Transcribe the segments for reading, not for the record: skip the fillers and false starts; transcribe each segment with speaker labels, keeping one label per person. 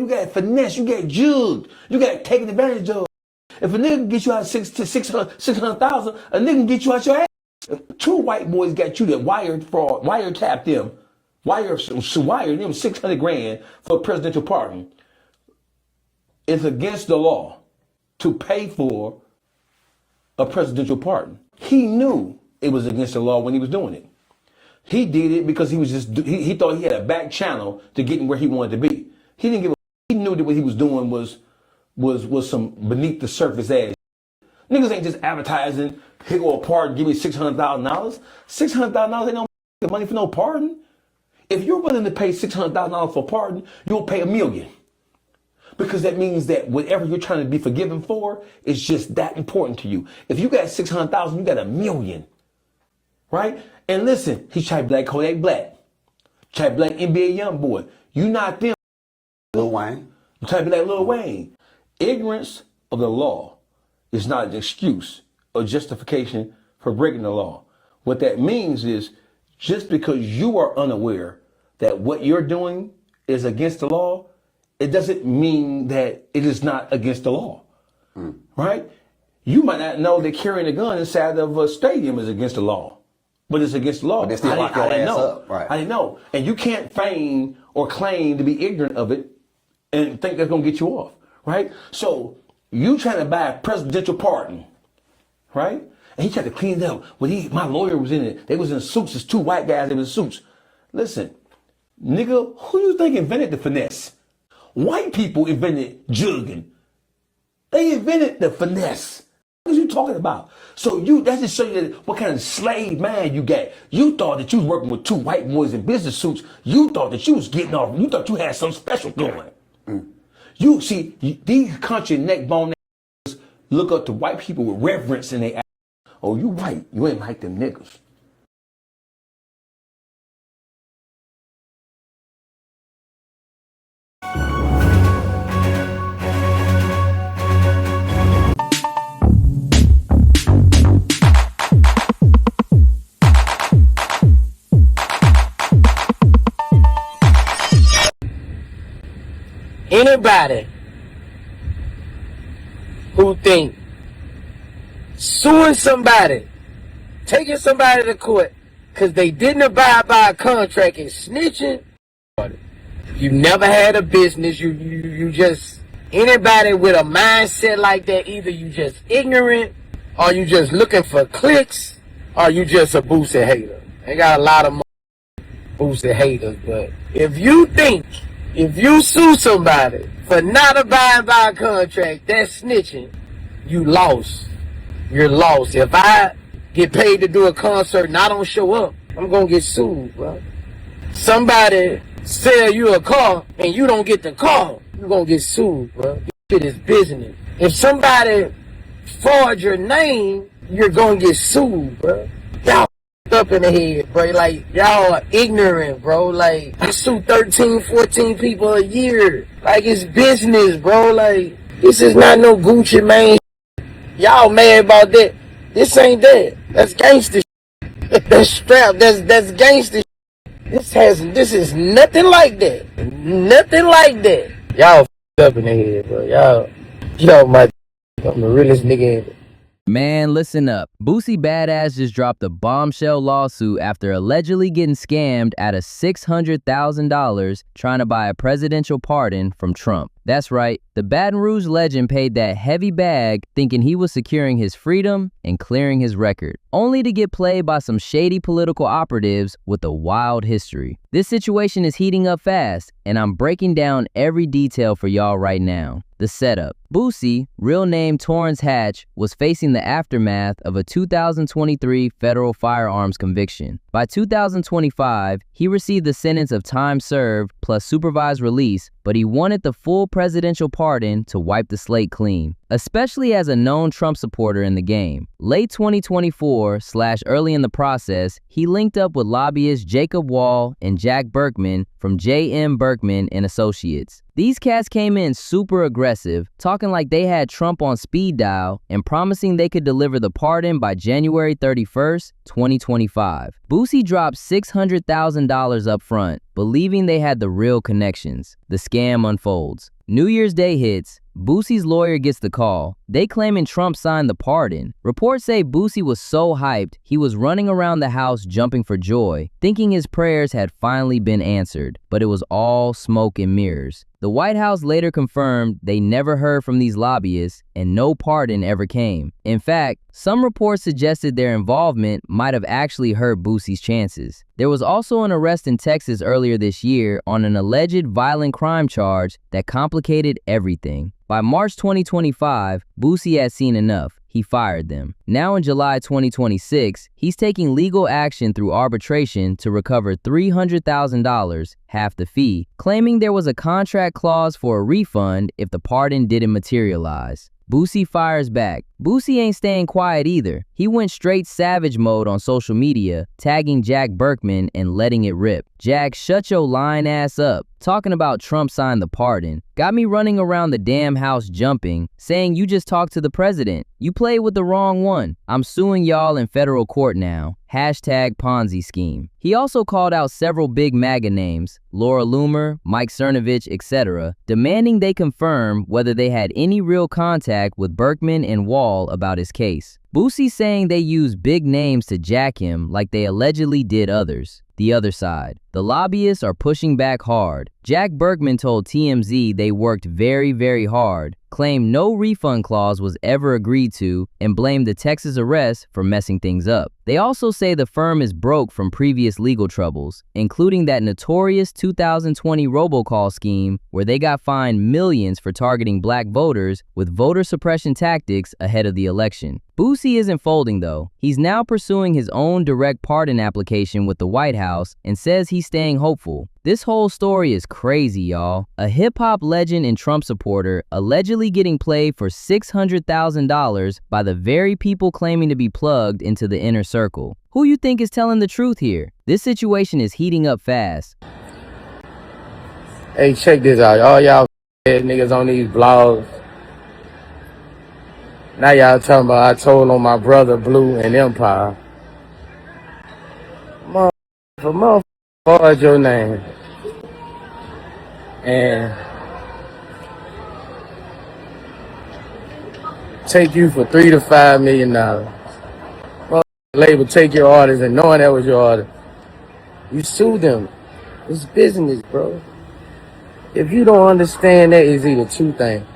Speaker 1: you got finesse, you got jugged, you got taken advantage of. If a nigga can get you out of 600,000, a nigga can get you out your ass. Two white boys got you that wiretapped them, wired them 600 grand for a presidential pardon. It's against the law to pay for a presidential pardon. He knew it was against the law when he was doing it. He did it because he thought he had a back channel to getting where he wanted to be. He didn't give a. He knew that what he was doing was some beneath the surface ass. Niggas ain't just advertising. Here go a pardon, give me $600,000. $600,000 ain't no money for no pardon. If you're willing to pay $600,000 for a pardon, you'll pay $1 million. Because that means that whatever you're trying to be forgiven for is just that important to you. If you got 600,000, you got $1 million. Right? And listen, he tried Black Kodak Black. Tried Black NBA Youngboy. You not them.
Speaker 2: Lil Wayne.
Speaker 1: You try to be like Lil Wayne. Ignorance of the law is not an excuse or justification for breaking the law. What that means is just because you are unaware that what you're doing is against the law, it doesn't mean that it is not against the law, right? You might not know that carrying a gun inside of a stadium is against the law, but it's against the law.
Speaker 2: But they still lock your ass up, right?
Speaker 1: I didn't know. And you can't feign or claim to be ignorant of it and think that's gonna get you off, right? So you trying to buy a presidential pardon, right? And he tried to clean it up. When my lawyer was in it, they was in suits. There's two white guys in the suits. Listen, nigga, who you think invented the finesse? White people invented jugging. They invented the finesse. What are you talking about? So that just show you what kind of slave mind you got. You thought that you was working with two white boys in business suits. You thought that you was getting off. You thought you had something special going. You see, these country neckbone look up to white people with reverence in their eyes. Oh, you white. You ain't like them niggas.
Speaker 3: Anybody who think suing somebody, taking somebody to court because they didn't abide by a contract and snitching, you never had a business. You just, anybody with a mindset like that, either you just ignorant or you just looking for clicks or you just a Boosie hater. They got a lot of Boosie haters, but if you think, if you sue somebody for not abiding by a contract, that's snitching, you lost. You're lost. If I get paid to do a concert and I don't show up, I'm going to get sued, bro. Somebody sell you a car and you don't get the car, you're going to get sued, bro. This shit is business. If somebody forge your name, you're going to get sued, bro. Y'all up in the head, bro. Like, y'all are ignorant, bro. Like, I sue 13, 14 people a year. Like, it's business, bro. Like, this is not no Gucci Mane. Y'all mad about that. This ain't that. That's gangster shit. That's strap. That's gangster shit. This is nothing like that. Nothing like that. Y'all up in the head, bro. I'm the realest nigga ever.
Speaker 4: Man, listen up. Boosie Badazz just dropped a bombshell lawsuit after allegedly getting scammed out of $600,000 trying to buy a presidential pardon from Trump. That's right, the Baton Rouge legend paid that heavy bag thinking he was securing his freedom and clearing his record, only to get played by some shady political operatives with a wild history. This situation is heating up fast, and I'm breaking down every detail for y'all right now. The setup. Boosie, real name Torrance Hatch, was facing the aftermath of a 2023 federal firearms conviction. By 2025, he received the sentence of time served plus supervised release, but he wanted the full presidential pardon to wipe the slate clean, especially as a known Trump supporter in the game. Late 2024/early in the process, he linked up with lobbyists Jacob Wall and Jack Berkman from J.M. Berkman and Associates. These cats came in super aggressive, talking like they had Trump on speed dial and promising they could deliver the pardon by January 31st, 2025. Boosie dropped $600,000 up front, believing they had the real connections. The scam unfolds. New Year's Day hits. Boosie's lawyer gets the call. They claiming Trump signed the pardon. Reports say Boosie was so hyped, he was running around the house jumping for joy, thinking his prayers had finally been answered, but it was all smoke and mirrors. The White House later confirmed they never heard from these lobbyists and no pardon ever came. In fact, some reports suggested their involvement might have actually hurt Boosie's chances. There was also an arrest in Texas earlier this year on an alleged violent crime charge that complicated everything. By March 2025, Boosie had seen enough. He fired them. Now in July 2026, he's taking legal action through arbitration to recover $300,000, half the fee, claiming there was a contract clause for a refund if the pardon didn't materialize. Boosie fires back. Boosie ain't staying quiet either. He went straight savage mode on social media, tagging Jack Berkman and letting it rip. Jack, shut your lying ass up. Talking about Trump signed the pardon. Got me running around the damn house jumping, saying you just talked to the president. You played with the wrong one. I'm suing y'all in federal court now. Hashtag Ponzi scheme. He also called out several big MAGA names, Laura Loomer, Mike Cernovich, etc., demanding they confirm whether they had any real contact with Berkman and Wall about his case. Boosie saying they used big names to jack him like they allegedly did others. The other side. The lobbyists are pushing back hard. Jack Berkman told TMZ they worked very, very hard, claimed no refund clause was ever agreed to, and blamed the Texas arrest for messing things up. They also say the firm is broke from previous legal troubles, including that notorious 2020 robocall scheme where they got fined millions for targeting black voters with voter suppression tactics ahead of the election. Boosie isn't folding though. He's now pursuing his own direct pardon application with the White House and says he's staying hopeful. This whole story is crazy, y'all. A hip-hop legend and Trump supporter allegedly getting played for $600,000 by the very people claiming to be plugged into the inner circle. Who you think is telling the truth here? This situation is heating up fast.
Speaker 3: Hey, check this out. All y'all niggas on these blogs. Now y'all talking about I told on my brother Blue and Empire. Motherfucker, forward your name. And take you for $3 to $5 million. Label take your artist and knowing that was your artist. You sue them. It's business, bro. If you don't understand that, it's either two things.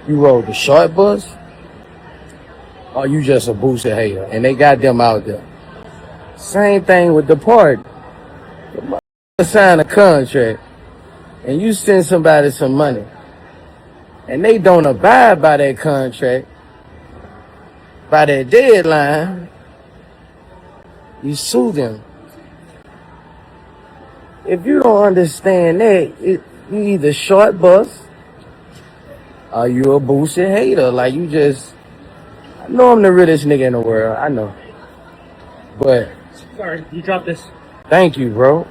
Speaker 3: You rode the short bus, or you just a Boosie hater, and they got them out there. Same thing with the party. The motherfucker sign a contract, and you send somebody some money, and they don't abide by that contract, by that deadline, you sue them. If you don't understand that, you either short bus, are you a Boosie hater? Like you just, I know I'm the realest nigga in the world, I know. But.
Speaker 5: Sorry, you dropped this.
Speaker 3: Thank you, bro.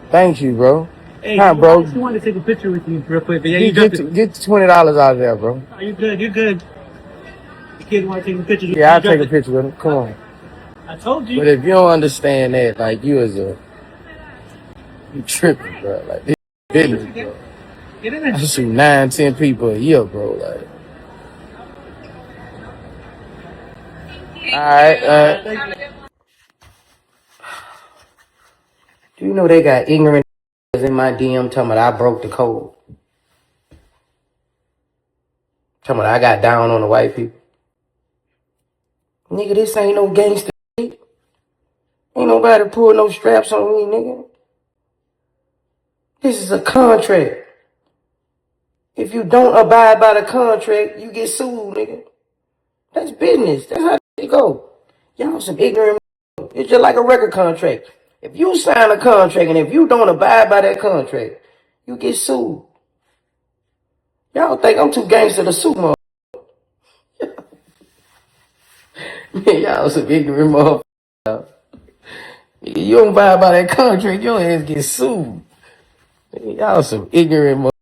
Speaker 3: Thank you, bro.
Speaker 5: Hey,
Speaker 3: hi, bro.
Speaker 5: I just wanted to take a picture with you real quick, but yeah,
Speaker 3: get $20 out of there, bro.
Speaker 5: Oh, you're good, you're good. The kid want to take a picture.
Speaker 3: Yeah, I'll take a picture with him. Come on.
Speaker 5: I told you.
Speaker 3: But if you don't understand that, like you tripping, bro. Like this business, bro.
Speaker 5: Get in there.
Speaker 3: I shoot 9-10 people a year, bro. Like, all right. Do you know they got ignorant in my DM talking about I broke the code? Talking about I got down on the white people. Nigga, this ain't no gangster shit. Ain't nobody pull no straps on me, nigga. This is a contract. If you don't abide by the contract, you get sued, nigga. That's business. That's how it go. Y'all some ignorant. It's just like a record contract. If you sign a contract and if you don't abide by that contract, you get sued. Y'all think I'm too gangster to sue, motherfucker. Man, y'all some ignorant motherfucker. You don't abide by that contract, your ass get sued. Y'all some ignorant